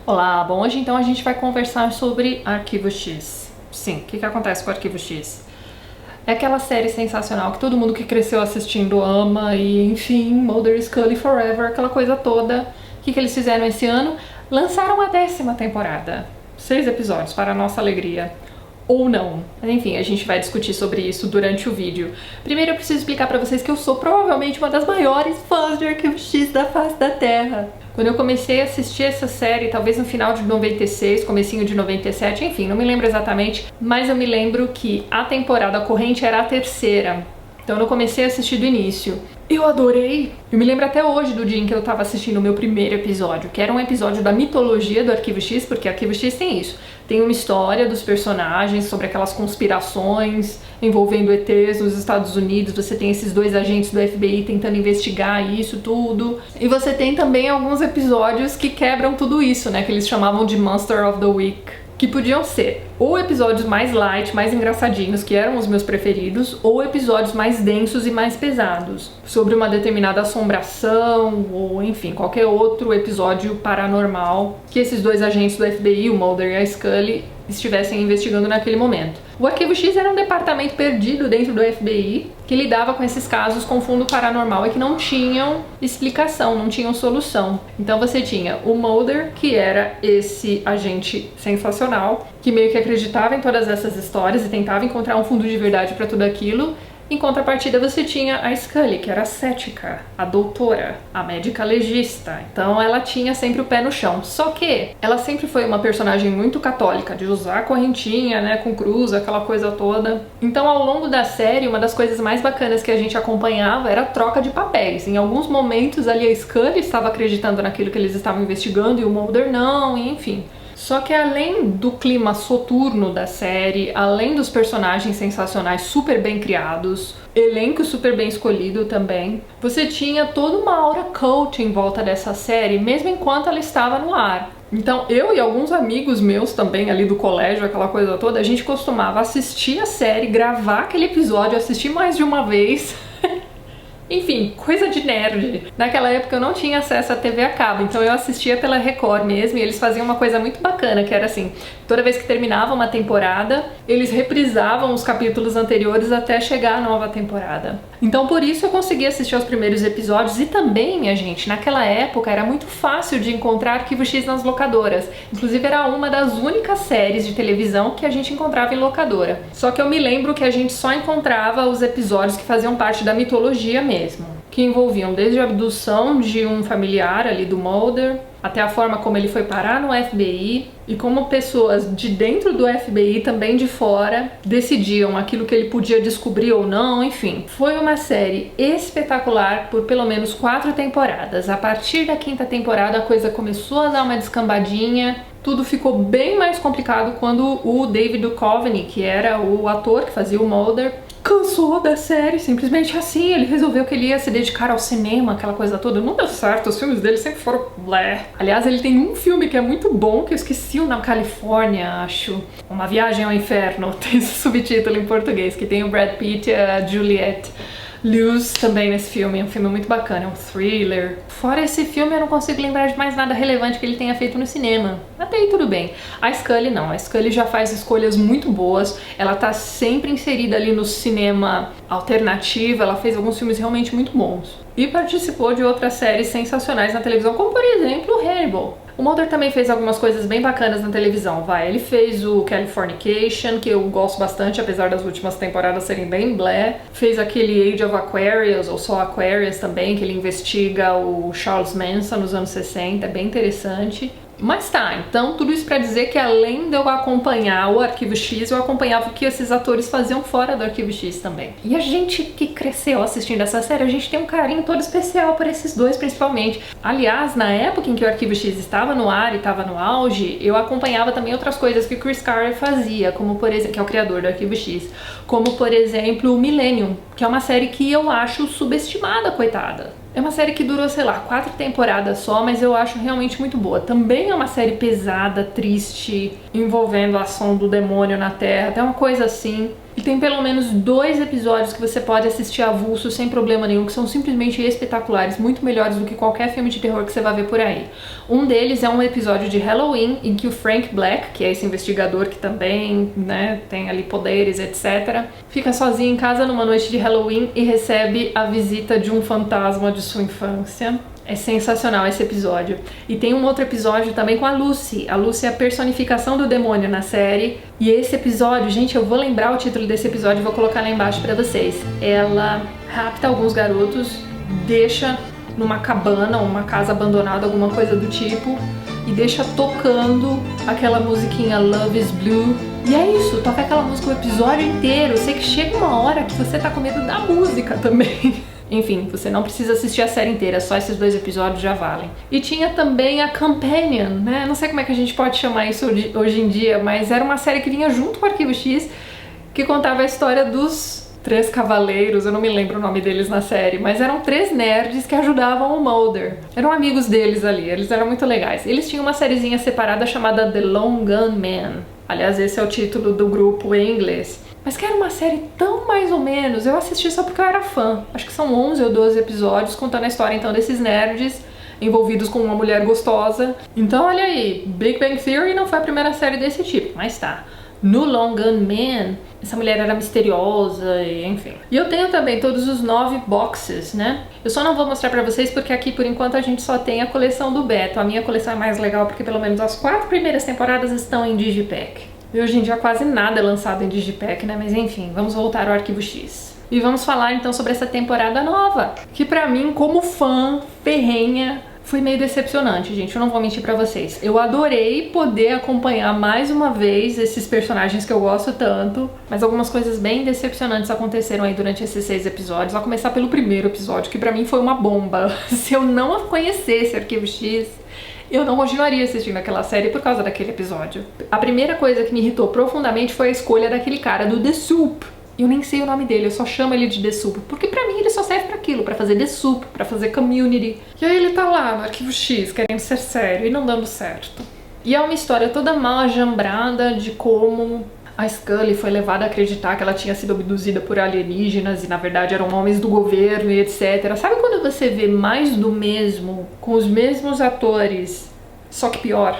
Olá, bom, hoje então a gente vai conversar sobre Arquivo X. Sim, o que acontece com o Arquivo X? É aquela série sensacional que todo mundo que cresceu assistindo ama e, enfim, Mulder e Scully Forever, aquela coisa toda. O que eles fizeram esse ano? Lançaram a 10ª temporada. 6 episódios, para a nossa alegria. Ou não. Mas enfim, a gente vai discutir sobre isso durante o vídeo. Primeiro eu preciso explicar pra vocês que eu sou provavelmente uma das maiores fãs de Arquivo X da face da Terra. Quando eu comecei a assistir essa série, talvez no final de 96, comecinho de 97, enfim, não me lembro exatamente, mas eu me lembro que a temporada corrente era a 3ª. Então eu comecei a assistir do início. Eu adorei! Eu me lembro até hoje do dia em que eu tava assistindo o meu primeiro episódio, que era um episódio da mitologia do Arquivo X, porque Arquivo X tem isso. Tem uma história dos personagens, sobre aquelas conspirações envolvendo ETs nos Estados Unidos. Você tem esses 2 agentes do FBI tentando investigar isso tudo. E você tem também alguns episódios que quebram tudo isso, né? Que eles chamavam de Monster of the Week. Que podiam ser ou episódios mais light, mais engraçadinhos, que eram os meus preferidos, ou episódios mais densos e mais pesados, sobre uma determinada assombração, ou enfim, qualquer outro episódio paranormal que esses 2 agentes do FBI, o Mulder e a Scully, estivessem investigando naquele momento. O Arquivo X era um departamento perdido dentro do FBI que lidava com esses casos com fundo paranormal e que não tinham explicação, não tinham solução. Então você tinha o Mulder, que era esse agente sensacional, que meio que acreditava em todas essas histórias e tentava encontrar um fundo de verdade para tudo aquilo. Em contrapartida, você tinha a Scully, que era a cética, a doutora, a médica legista. Então ela tinha sempre o pé no chão. Só que ela sempre foi uma personagem muito católica, de usar a correntinha, né, com cruz, aquela coisa toda. Então ao longo da série, uma das coisas mais bacanas que a gente acompanhava era a troca de papéis. Em alguns momentos ali a Scully estava acreditando naquilo que eles estavam investigando e o Mulder não, e enfim. Só que além do clima soturno da série, além dos personagens sensacionais super bem criados, elenco super bem escolhido também, você tinha toda uma aura cult em volta dessa série, mesmo enquanto ela estava no ar. Então eu e alguns amigos meus também ali do colégio, aquela coisa toda, a gente costumava assistir a série, gravar aquele episódio, assistir mais de uma vez. Enfim, coisa de nerd. Naquela época eu não tinha acesso à TV a cabo, então eu assistia pela Record mesmo, e eles faziam uma coisa muito bacana, que era assim, toda vez que terminava uma temporada, eles reprisavam os capítulos anteriores até chegar à nova temporada. Então por isso eu consegui assistir aos primeiros episódios, e também, minha gente, naquela época era muito fácil de encontrar Arquivo X nas locadoras. Inclusive era uma das únicas séries de televisão que a gente encontrava em locadora. Só que eu me lembro que a gente só encontrava os episódios que faziam parte da mitologia mesmo, que envolviam desde a abdução de um familiar ali do Mulder, até a forma como ele foi parar no FBI e como pessoas de dentro do FBI, também de fora, decidiam aquilo que ele podia descobrir ou não, enfim. Foi uma série espetacular por pelo menos 4 temporadas. A partir da 5ª temporada a coisa começou a dar uma descambadinha, tudo ficou bem mais complicado quando o David Duchovny, que era o ator que fazia o Mulder, cansou da série, simplesmente assim. Ele resolveu que ele ia se dedicar ao cinema, aquela coisa toda. Não deu certo, os filmes dele sempre foram blé. Aliás, ele tem um filme que é muito bom, que eu esqueci, o Na Califórnia, acho. Uma Viagem ao Inferno, tem esse subtítulo em português, que tem o Brad Pitt e a Juliette Lewis também nesse filme. É um filme muito bacana, é um thriller. Fora esse filme, eu não consigo lembrar de mais nada relevante que ele tenha feito no cinema. Até aí tudo bem. A Scully não, a Scully já faz escolhas muito boas, ela tá sempre inserida ali no cinema alternativo, ela fez alguns filmes realmente muito bons. E participou de outras séries sensacionais na televisão, como por exemplo Hannibal. O Mulder também fez algumas coisas bem bacanas na televisão, vai. Ele fez o Californication, que eu gosto bastante, apesar das últimas temporadas serem bem blé. Fez aquele Age of Aquarius, ou só Aquarius também, que ele investiga o Charles Manson nos anos 60, é bem interessante. Mas tá, então tudo isso pra dizer que além de eu acompanhar o Arquivo X, eu acompanhava o que esses atores faziam fora do Arquivo X também. E a gente que cresceu assistindo essa série, a gente tem um carinho todo especial por esses 2 principalmente. Aliás, na época em que o Arquivo X estava no ar e estava no auge, eu acompanhava também outras coisas que o Chris Carter fazia, como por exemplo, que é o criador do Arquivo X, como por exemplo o Millennium, que é uma série que eu acho subestimada, coitada. É uma série que durou, sei lá, 4 temporadas só, mas eu acho realmente muito boa. Também é uma série pesada, triste, envolvendo a ação do demônio na Terra, até uma coisa assim. E tem pelo menos 2 episódios que você pode assistir avulso sem problema nenhum, que são simplesmente espetaculares, muito melhores do que qualquer filme de terror que você vai ver por aí. Um deles é um episódio de Halloween, em que o Frank Black, que é esse investigador que também, né, tem ali poderes, etc., fica sozinho em casa numa noite de Halloween e recebe a visita de um fantasma de sua infância. É sensacional esse episódio. E tem um outro episódio também com a Lucy. A Lucy é a personificação do demônio na série. E esse episódio, gente, eu vou lembrar o título desse episódio e vou colocar lá embaixo pra vocês. Ela rapta alguns garotos, deixa numa cabana, uma casa abandonada, alguma coisa do tipo, e deixa tocando aquela musiquinha Love is Blue. E é isso, toca aquela música o episódio inteiro. Eu sei que chega uma hora que você tá com medo da música também. Enfim, você não precisa assistir a série inteira, só esses 2 episódios já valem. E tinha também a Companion, né? Não sei como é que a gente pode chamar isso hoje em dia, mas era uma série que vinha junto com o Arquivo X, que contava a história dos 3 cavaleiros, eu não me lembro o nome deles na série, mas eram 3 nerds que ajudavam o Mulder. Eram amigos deles ali, eles eram muito legais. Eles tinham uma sériezinha separada chamada The Long Gun Man. Aliás, esse é o título do grupo em inglês. Mas que era uma série tão mais ou menos, eu assisti só porque eu era fã. Acho que são 11 ou 12 episódios contando a história então desses nerds envolvidos com uma mulher gostosa. Então olha aí, Big Bang Theory não foi a primeira série desse tipo, mas tá. No Long Gun Man, essa mulher era misteriosa e enfim. E eu tenho também todos os 9 boxes, né? Eu só não vou mostrar pra vocês porque aqui por enquanto a gente só tem a coleção do Beto. A minha coleção é mais legal porque pelo menos as 4 primeiras temporadas estão em Digipack. E hoje em dia quase nada é lançado em Digipack, né? Mas enfim, vamos voltar ao Arquivo X. E vamos falar então sobre essa temporada nova, que pra mim, como fã ferrenha, foi meio decepcionante, gente, eu não vou mentir pra vocês. Eu adorei poder acompanhar mais uma vez esses personagens que eu gosto tanto, mas algumas coisas bem decepcionantes aconteceram aí durante esses 6 episódios, a começar pelo primeiro episódio, que pra mim foi uma bomba. Se eu não conhecesse Arquivo X, eu não continuaria assistindo aquela série por causa daquele episódio. A primeira coisa que me irritou profundamente foi a escolha daquele cara do The Soup. Eu nem sei o nome dele, eu só chamo ele de The Soup, porque pra mim ele só serve pra aquilo, pra fazer The Soup, pra fazer Community. E aí ele tá lá no Arquivo X, querendo ser sério e não dando certo. E é uma história toda mal ajambrada de como a Scully foi levada a acreditar que ela tinha sido abduzida por alienígenas e na verdade eram homens do governo e etc. Sabe quando você vê mais do mesmo, com os mesmos atores, só que pior?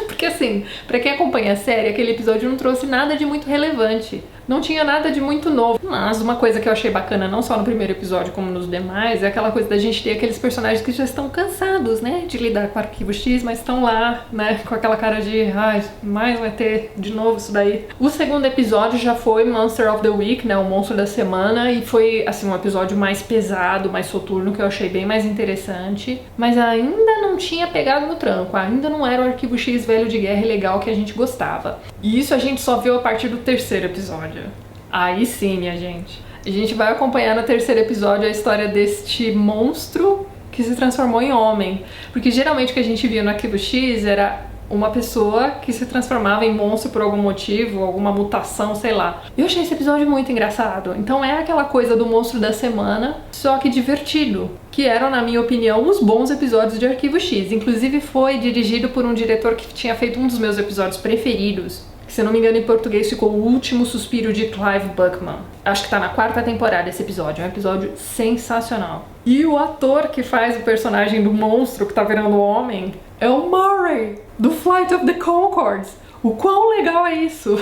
Porque assim, pra quem acompanha a série, aquele episódio não trouxe nada de muito relevante. Não tinha nada de muito novo. Mas uma coisa que eu achei bacana, não só no primeiro episódio como nos demais, é aquela coisa da gente ter aqueles personagens que já estão cansados, né, de lidar com o Arquivo X, mas estão lá, né, com aquela cara de ai, mais vai ter de novo isso daí. O segundo episódio já foi Monster of the Week, né, o monstro da semana, e foi, assim, um episódio mais pesado, mais soturno, que eu achei bem mais interessante, mas ainda não tinha pegado no tranco, ainda não era o Arquivo X velho de guerra e legal que a gente gostava. E isso a gente só viu a partir do terceiro episódio. Aí sim, minha gente. A gente vai acompanhar no terceiro episódio a história deste monstro que se transformou em homem. Porque geralmente o que a gente via no Arquivo X era uma pessoa que se transformava em monstro por algum motivo, alguma mutação, sei lá. Eu achei esse episódio muito engraçado. Então é aquela coisa do monstro da semana, só que divertido. Que eram, na minha opinião, os bons episódios de Arquivo X. Inclusive foi dirigido por um diretor que tinha feito um dos meus episódios preferidos. Se eu não me engano, em português ficou O Último Suspiro de Clive Buckman. Acho que tá na 4ª temporada esse episódio. É um episódio sensacional. E o ator que faz o personagem do monstro que tá virando homem é o Murray, do Flight of the Conchords. O quão legal é isso?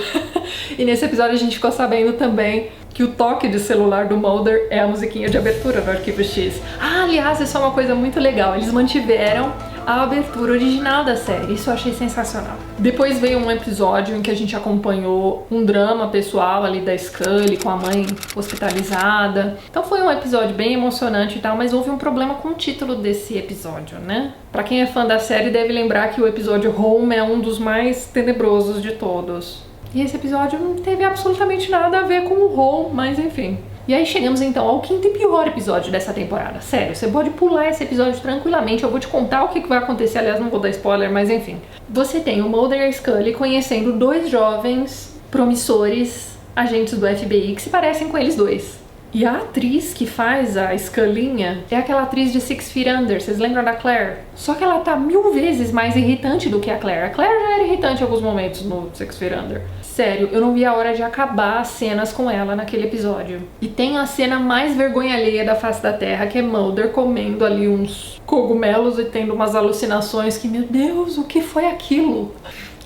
E nesse episódio a gente ficou sabendo também que o toque de celular do Mulder é a musiquinha de abertura do Arquivo X. Ah, aliás, isso é uma coisa muito legal. Eles mantiveram a abertura original da série. Isso eu achei sensacional. Depois veio um episódio em que a gente acompanhou um drama pessoal ali da Scully com a mãe hospitalizada. Então foi um episódio bem emocionante e tal, mas houve um problema com o título desse episódio, né? Pra quem é fã da série deve lembrar que o episódio Home é um dos mais tenebrosos de todos. E esse episódio não teve absolutamente nada a ver com o Home, mas enfim. E aí chegamos então ao 5º e pior episódio dessa temporada. Sério, você pode pular esse episódio tranquilamente, eu vou te contar o que vai acontecer, aliás não vou dar spoiler, mas enfim. Você tem o Mulder e a Scully conhecendo 2 jovens promissores agentes do FBI que se parecem com eles dois. E a atriz que faz a Scullinha é aquela atriz de Six Feet Under, vocês lembram da Claire? Só que ela tá 1000 vezes mais irritante do que a Claire. A Claire já era irritante em alguns momentos no Six Feet Under. Sério, eu não vi a hora de acabar as cenas com ela naquele episódio. E tem a cena mais vergonha alheia da face da Terra, que é Mulder comendo ali uns cogumelos e tendo umas alucinações que, meu Deus, o que foi aquilo?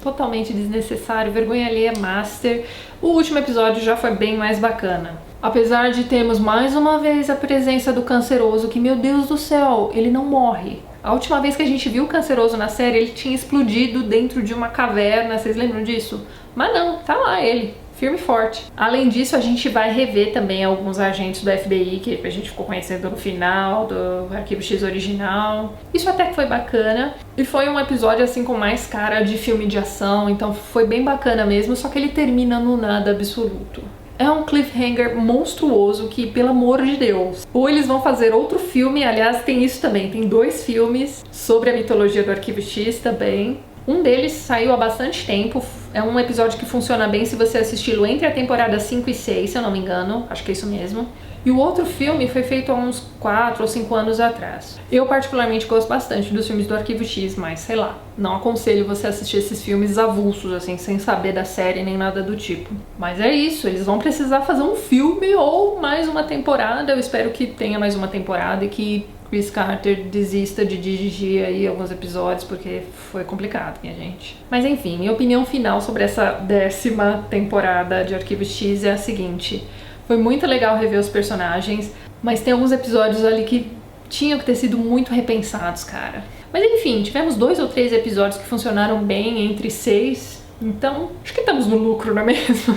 Totalmente desnecessário, vergonha alheia master. O último episódio já foi bem mais bacana. Apesar de termos mais uma vez a presença do Canceroso, que, meu Deus do céu, ele não morre. A última vez que a gente viu o Canceroso na série, ele tinha explodido dentro de uma caverna, vocês lembram disso? Mas não, tá lá ele, firme e forte. Além disso, a gente vai rever também alguns agentes do FBI que a gente ficou conhecendo no final do Arquivo X original. Isso até que foi bacana. E foi um episódio assim com mais cara de filme de ação, então foi bem bacana mesmo, só que ele termina no nada absoluto. É um cliffhanger monstruoso que, pelo amor de Deus, ou eles vão fazer outro filme, aliás, tem isso também, tem 2 filmes sobre a mitologia do Arquivo X também. Um deles saiu há bastante tempo, é um episódio que funciona bem se você assisti-lo entre a temporada 5 e 6, se eu não me engano, acho que é isso mesmo. E o outro filme foi feito há uns 4 ou 5 anos atrás. Eu particularmente gosto bastante dos filmes do Arquivo X, mas sei lá, não aconselho você a assistir esses filmes avulsos, assim, sem saber da série nem nada do tipo. Mas é isso, eles vão precisar fazer um filme ou mais uma temporada, eu espero que tenha mais uma temporada e que Chris Carter desista de dirigir aí alguns episódios, porque foi complicado, minha gente. Mas enfim, minha opinião final sobre essa 10ª temporada de Arquivo X é a seguinte: foi muito legal rever os personagens, mas tem alguns episódios ali que tinham que ter sido muito repensados, cara. Mas enfim, tivemos 2 ou 3 episódios que funcionaram bem entre 6, então acho que estamos no lucro, não é mesmo?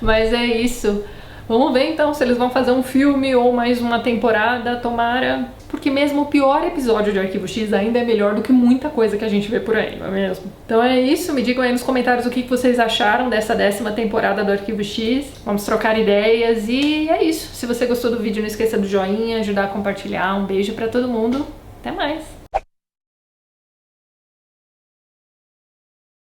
Mas é isso. Vamos ver então se eles vão fazer um filme ou mais uma temporada, tomara. Porque mesmo o pior episódio de Arquivo X ainda é melhor do que muita coisa que a gente vê por aí, não é mesmo? Então é isso, me digam aí nos comentários o que vocês acharam dessa 10ª temporada do Arquivo X. Vamos trocar ideias e é isso. Se você gostou do vídeo, não esqueça do joinha, ajudar a compartilhar. Um beijo pra todo mundo. Até mais!